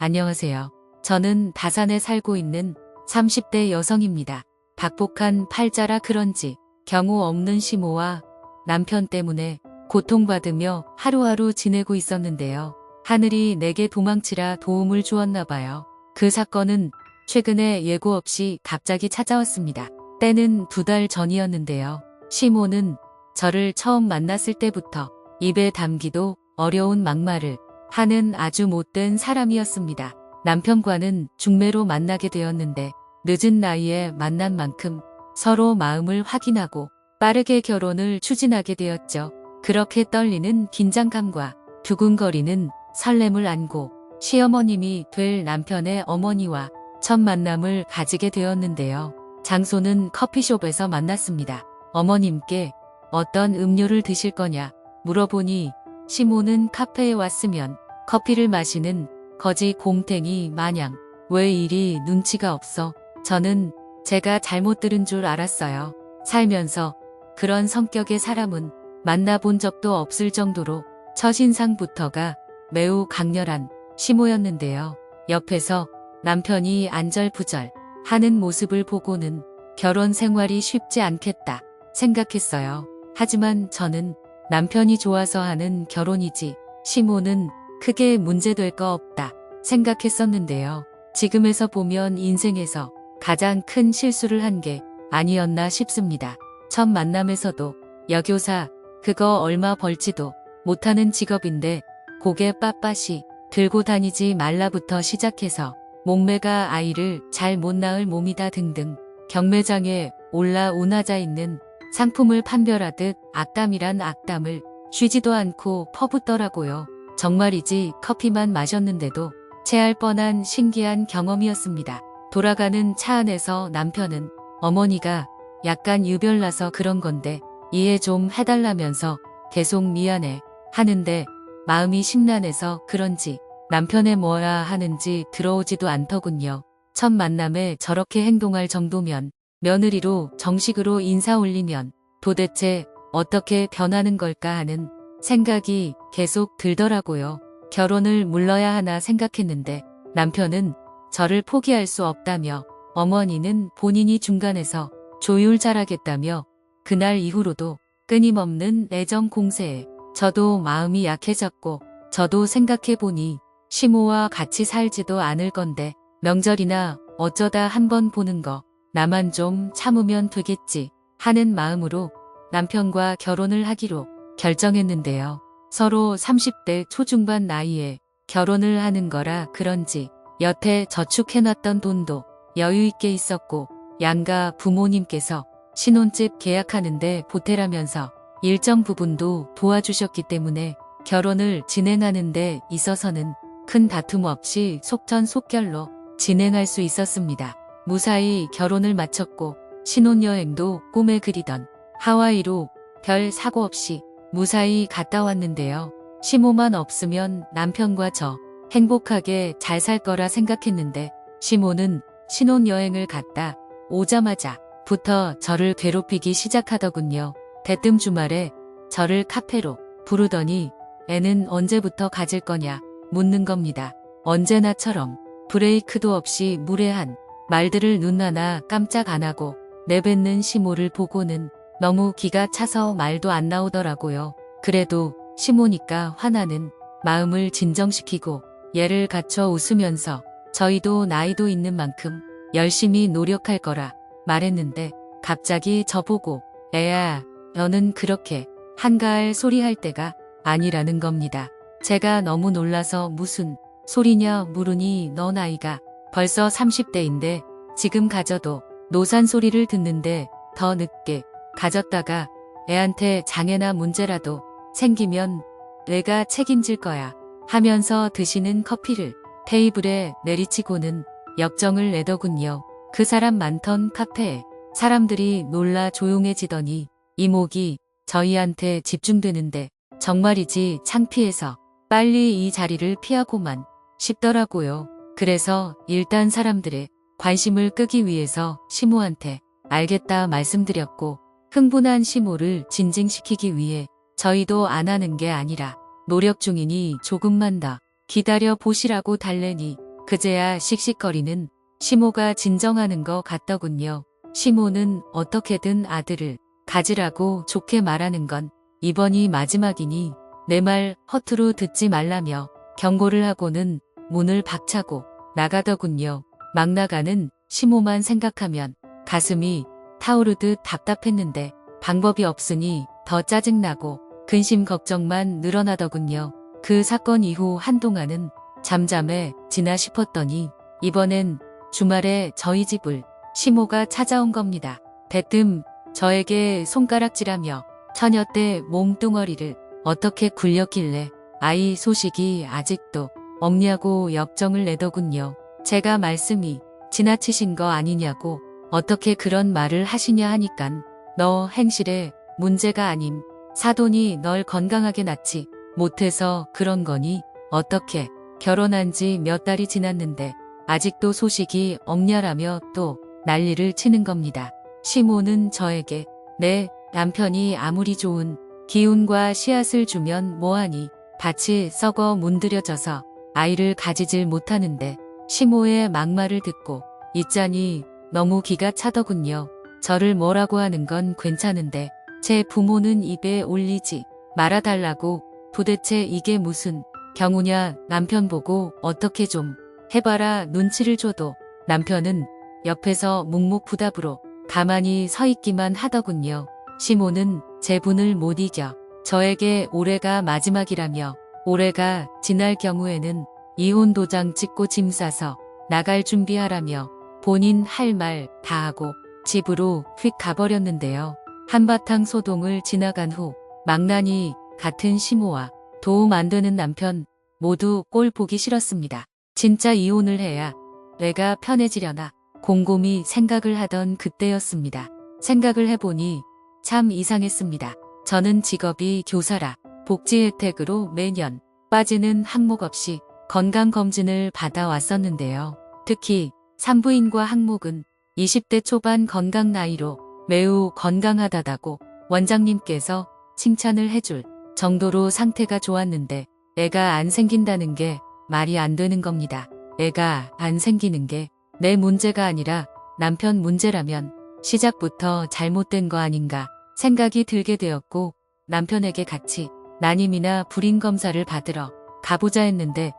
안녕하세요. 저는 다산에 살고 있는 30대 여성입니다. 박복한 팔자라 그런지 경우 없는 시모와 남편 때문에 고통받으며 하루하루 지내고 있었는데요. 하늘이 내게 도망치라 도움을 주었나 봐요. 그 사건은 최근에 예고 없이 갑자기 찾아왔습니다. 때는 2달 전이었는데요. 시모는 저를 처음 만났을 때부터 입에 담기도 어려운 막말을 하는 아주 못된 사람이었습니다. 남편과는 중매로 만나게 되었는데 늦은 나이에 만난 만큼 서로 마음을 확인하고 빠르게 결혼을 추진하게 되었죠. 그렇게 떨리는 긴장감과 두근거리는 설렘을 안고 시어머님이 될 남편의 어머니와 첫 만남을 가지게 되었는데요. 장소는 커피숍에서 만났습니다. 어머님께 어떤 음료를 드실 거냐 물어보니 시모는 카페에 왔으면 커피를 마시는 거지 곰탱이 마냥 왜 이리 눈치가 없어? 저는 제가 잘못 들은 줄 알았어요. 살면서 그런 성격의 사람은 만나본 적도 없을 정도로 첫인상부터가 매우 강렬한 시모였는데요. 옆에서 남편이 안절부절 하는 모습을 보고는 결혼 생활이 쉽지 않겠다 생각했어요. 하지만 저는 남편이 좋아서 하는 결혼이지 시모는 크게 문제될 거 없다 생각했었는데요. 지금에서 보면 인생에서 가장 큰 실수를 한 게 아니었나 싶습니다. 첫 만남에서도 여교사 그거 얼마 벌지도 못하는 직업인데 고개 빳빳이 들고 다니지 말라부터 시작해서 몸매가 아이를 잘 못 낳을 몸이다 등등 경매장에 올라오나자 있는 상품을 판별하듯 악담이란 악담을 쉬지도 않고 퍼붓더라고요. 정말이지 커피만 마셨는데도 체할 뻔한 신기한 경험이었습니다. 돌아가는 차 안에서 남편은 어머니가 약간 유별나서 그런 건데 이해 좀 해달라면서 계속 미안해 하는데 마음이 심란해서 그런지 남편의 뭐야 하는지 들어오지도 않더군요. 첫 만남에 저렇게 행동할 정도면 며느리로 정식으로 인사 올리면 도대체 어떻게 변하는 걸까 하는 생각이 계속 들더라고요. 결혼을 물러야 하나 생각했는데 남편은 저를 포기할 수 없다며 어머니는 본인이 중간에서 조율 잘하겠다며 그날 이후로도 끊임없는 애정 공세에 저도 마음이 약해졌고 저도 생각해보니 시모와 같이 살지도 않을 건데 명절이나 어쩌다 한번 보는 거 나만 좀 참으면 되겠지 하는 마음으로 남편과 결혼을 하기로 결정했는데요. 서로 30대 초중반 나이에 결혼을 하는 거라 그런지 여태 저축해놨던 돈도 여유있게 있었고 양가 부모님께서 신혼집 계약하는데 보태라면서 일정 부분도 도와주셨기 때문에 결혼을 진행하는 데 있어서는 큰 다툼 없이 속전속결로 진행할 수 있었습니다. 무사히 결혼을 마쳤고 신혼여행도 꿈에 그리던 하와이로 별 사고 없이 무사히 갔다 왔는데요. 시모만 없으면 남편과 저 행복하게 잘 살 거라 생각했는데 시모는 신혼여행을 갔다 오자마자부터 저를 괴롭히기 시작하더군요. 대뜸 주말에 저를 카페로 부르더니 애는 언제부터 가질 거냐 묻는 겁니다. 언제나처럼 브레이크도 없이 무례한 말들을 눈 하나 깜짝 안 하고 내뱉는 시모를 보고는 너무 기가 차서 말도 안 나오더라고요. 그래도 시모니까 화나는 마음을 진정시키고 얘를 갖춰 웃으면서 저희도 나이도 있는 만큼 열심히 노력할 거라 말했는데 갑자기 저보고 애야 너는 그렇게 한가할 소리 할 때가 아니라는 겁니다. 제가 너무 놀라서 무슨 소리냐 물으니 너 나이가 벌써 30대인데 지금 가져도 노산 소리를 듣는데 더 늦게 가졌다가 애한테 장애나 문제라도 생기면 내가 책임질 거야 하면서 드시는 커피를 테이블에 내리치고는 역정을 내더군요. 그 사람 많던 카페에 사람들이 놀라 조용해지더니 이목이 저희한테 집중되는데 정말이지 창피해서 빨리 이 자리를 피하고만 싶더라고요. 그래서 일단 사람들의 관심을 끄기 위해서 시모한테 알겠다 말씀드렸고 흥분한 시모를 진징시키기 위해 저희도 안 하는 게 아니라 노력 중이니 조금만 더 기다려 보시라고 달래니 그제야 씩씩거리는 시모가 진정하는 것 같더군요. 시모는 어떻게든 아들을 가지라고 좋게 말하는 건 이번이 마지막이니 내 말 허투루 듣지 말라며 경고를 하고는 문을 박차고 나가더군요. 막 나가는 시모만 생각하면 가슴이 타오르듯 답답했는데 방법이 없으니 더 짜증나고 근심 걱정만 늘어나더군요. 그 사건 이후 한동안은 잠잠해 지나 싶었더니 이번엔 주말에 저희 집을 시모가 찾아온 겁니다. 대뜸 저에게 손가락질하며 처녀 때 몸뚱어리를 어떻게 굴렸길래 아이 소식이 아직도 없냐고 역정을 내더군요. 제가 말씀이 지나치신 거 아니냐고 어떻게 그런 말을 하시냐 하니깐 너 행실에 문제가 아님 사돈이 널 건강하게 낳지 못해서 그런 거니 어떻게 결혼한 지 몇 달이 지났는데 아직도 소식이 없냐라며 또 난리를 치는 겁니다. 시모는 저에게 내 남편이 아무리 좋은 기운과 씨앗을 주면 뭐하니 밭이 썩어 문드려져서 아이를 가지질 못하는데 시모의 막말을 듣고 있자니 너무 기가 차더군요. 저를 뭐라고 하는 건 괜찮은데 제 부모는 입에 올리지 말아달라고 도대체 이게 무슨 경우냐. 남편 보고 어떻게 좀 해봐라 눈치를 줘도 남편은 옆에서 묵묵부답으로 가만히 서 있기만 하더군요. 시모는 제 분을 못 이겨 저에게 올해가 마지막이라며 올해가 지날 경우에는 이혼 도장 찍고 짐 싸서 나갈 준비하라며 본인 할 말 다 하고 집으로 휙 가버렸는데요. 한바탕 소동을 지나간 후 망나니 같은 시모와 도움 안 되는 남편 모두 꼴 보기 싫었습니다. 진짜 이혼을 해야 내가 편해지려나 곰곰이 생각을 하던 그때였습니다. 생각을 해보니 참 이상했습니다. 저는 직업이 교사라 복지 혜택으로 매년 빠지는 항목 없이 건강검진을 받아왔었는데요. 특히 산부인과 항목은 20대 초반 건강 나이로 매우 건강하다고 원장님께서 칭찬을 해줄 정도로 상태가 좋았는데 애가 안 생긴다는 게 말이 안 되는 겁니다. 애가 안 생기는 게 내 문제가 아니라 남편 문제라면 시작부터 잘못된 거 아닌가 생각이 들게 되었고 남편에게 같이 난임이나 불임 검사를 받으러 가보자 했는데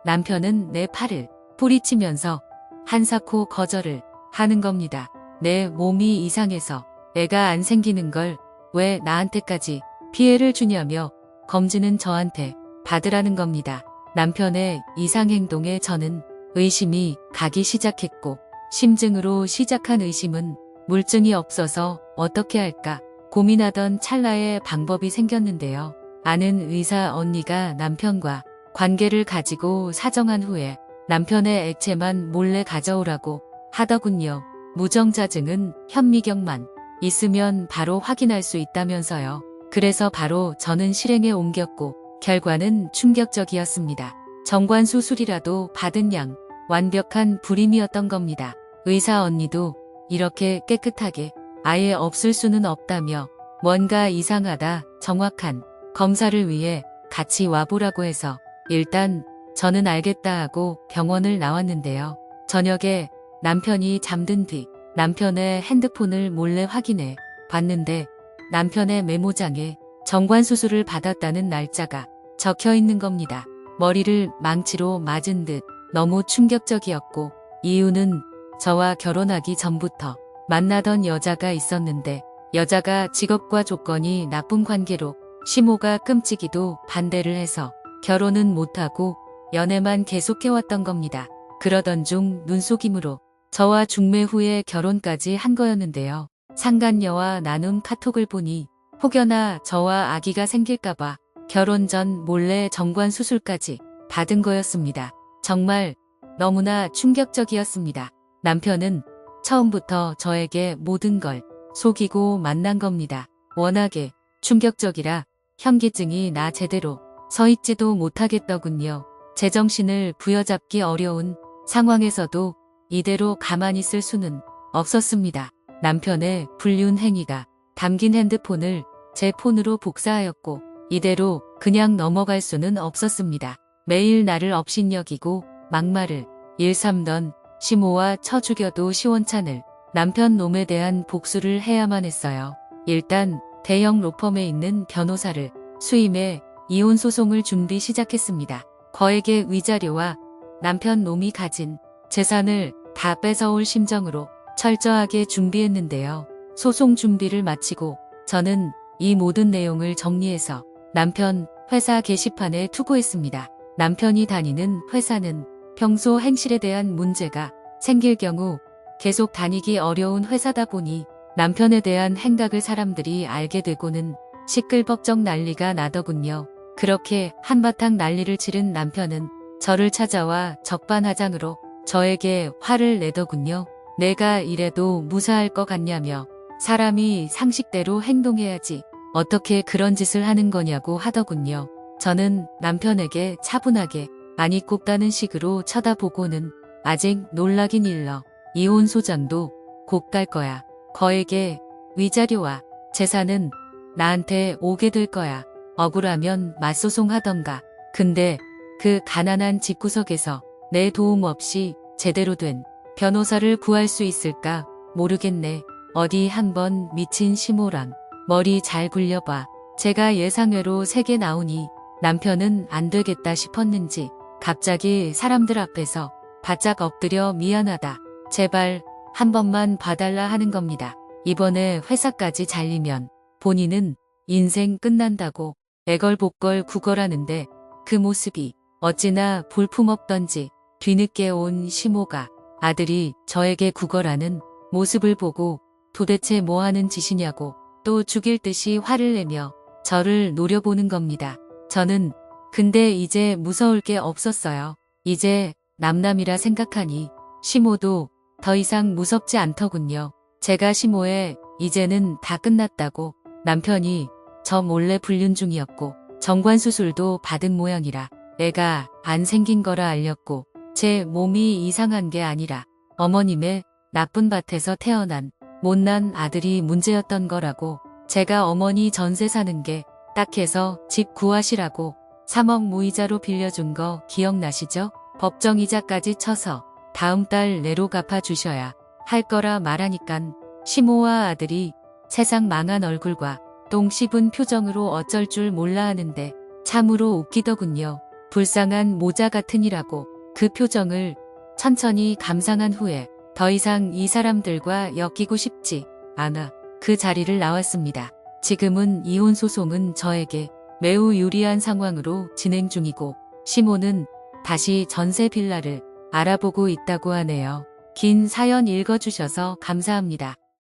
남편은 내 팔을 뿌리치면서 한사코 거절을 하는 겁니다. 내 몸이 이상해서 애가 안 생기는 걸 왜 나한테까지 피해를 주냐며 검진은 저한테 받으라는 겁니다. 남편의 이상 행동에 저는 의심이 가기 시작했고 심증으로 시작한 의심은 물증이 없어서 어떻게 할까 고민하던 찰나에 방법이 생겼는데요. 아는 의사 언니가 남편과 관계를 가지고 사정한 후에 남편의 액체만 몰래 가져오라고 하더군요. 무정자증은 현미경만 있으면 바로 확인할 수 있다면서요. 그래서 바로 저는 실행에 옮겼고 결과는 충격적이었습니다. 정관 수술이라도 받은 양 완벽한 불임이었던 겁니다. 의사 언니도 이렇게 깨끗하게 아예 없을 수는 없다며 뭔가 이상하다 정확한 검사를 위해 같이 와보라고 해서 일단 저는 알겠다 하고 병원을 나왔는데요. 저녁에 남편이 잠든 뒤 남편의 핸드폰을 몰래 확인해 봤는데 남편의 메모장에 정관수술을 받았다는 날짜가 적혀 있는 겁니다. 머리를 망치로 맞은 듯 너무 충격적이었고 이유는 저와 결혼하기 전부터 만나던 여자가 있었는데 여자가 직업과 조건이 나쁜 관계로 시모가 끔찍이도 반대를 해서 결혼은 못하고 연애만 계속해왔던 겁니다. 그러던 중 눈속임으로 저와 중매 후에 결혼까지 한 거였는데요. 상간녀와 나눈 카톡을 보니 혹여나 저와 아기가 생길까봐 결혼 전 몰래 정관 수술까지 받은 거였습니다. 정말 너무나 충격적이었습니다. 남편은 처음부터 저에게 모든 걸 속이고 만난 겁니다. 워낙에 충격적이라 현기증이 나 제대로 서 있지도 못하겠더군요. 제정신을 부여잡기 어려운 상황에서도 이대로 가만히 있을 수는 없었습니다. 남편의 불륜 행위가 담긴 핸드폰을 제 폰으로 복사하였고 이대로 그냥 넘어갈 수는 없었습니다. 매일 나를 업신여기고 막말을 일삼던 시모와 쳐 죽여도 시원찮을 남편 놈에 대한 복수를 해야만 했어요. 일단 대형 로펌에 있는 변호사를 수임해 이혼 소송을 준비 시작했습니다. 거액의 위자료와 남편 놈이 가진 재산을 다 뺏어올 심정으로 철저하게 준비했는데요. 소송 준비를 마치고 저는 이 모든 내용을 정리해서 남편 회사 게시판에 투고했습니다. 남편이 다니는 회사는 평소 행실에 대한 문제가 생길 경우 계속 다니기 어려운 회사다 보니 남편에 대한 행각을 사람들이 알게 되고는 시끌벅적 난리가 나더군요. 그렇게 한바탕 난리를 치른 남편은 저를 찾아와 적반하장으로 저에게 화를 내더군요. 내가 이래도 무사할 것 같냐며 사람이 상식대로 행동해야지 어떻게 그런 짓을 하는 거냐고 하더군요. 저는 남편에게 차분하게 많이 꼽다는 식으로 쳐다보고는 아직 놀라긴 일러 이혼 소장도 곧 갈 거야. 거액의 위자료와 재산은 나한테 오게 될 거야. 억울하면 맞소송하던가. 근데 그 가난한 집구석에서 내 도움 없이 제대로 된 변호사를 구할 수 있을까 모르겠네. 어디 한번 미친 시모랑 머리 잘 굴려봐. 제가 예상외로 세게 나오니 남편은 안 되겠다 싶었는지 갑자기 사람들 앞에서 바짝 엎드려 미안하다. 제발 한 번만 봐달라 하는 겁니다. 이번에 회사까지 잘리면 본인은 인생 끝난다고 애걸복걸 구걸하는데 그 모습이 어찌나 볼품없던지 뒤늦게 온 시모가 아들이 저에게 구걸하는 모습을 보고 도대체 뭐하는 짓이냐고 또 죽일 듯이 화를 내며 저를 노려보는 겁니다. 저는 근데 이제 무서울 게 없었어요. 이제 남남이라 생각하니 시모도 더 이상 무섭지 않더군요. 제가 시모에 이제는 다 끝났다고 남편이 저 몰래 불륜 중이었고 정관수술도 받은 모양이라 애가 안 생긴 거라 알렸고 제 몸이 이상한 게 아니라 어머님의 나쁜 밭에서 태어난 못난 아들이 문제였던 거라고 제가 어머니 전세 사는 게 딱해서 집 구하시라고 3억 무이자로 빌려준 거 기억나시죠? 법정이자까지 쳐서 다음 달 내로 갚아주셔야 할 거라 말하니깐 시모와 아들이 세상 망한 얼굴과 똥 씹은 표정으로 어쩔 줄 몰라 하는데 참으로 웃기더군요. 불쌍한 모자 같으니라고 그 표정을 천천히 감상한 후에 더 이상 이 사람들과 엮이고 싶지 않아 그 자리를 나왔습니다. 지금은 이혼 소송은 저에게 매우 유리한 상황으로 진행 중이고 시모는 다시 전세 빌라를 알아보고 있다고 하네요. 긴 사연 읽어주셔서 감사합니다.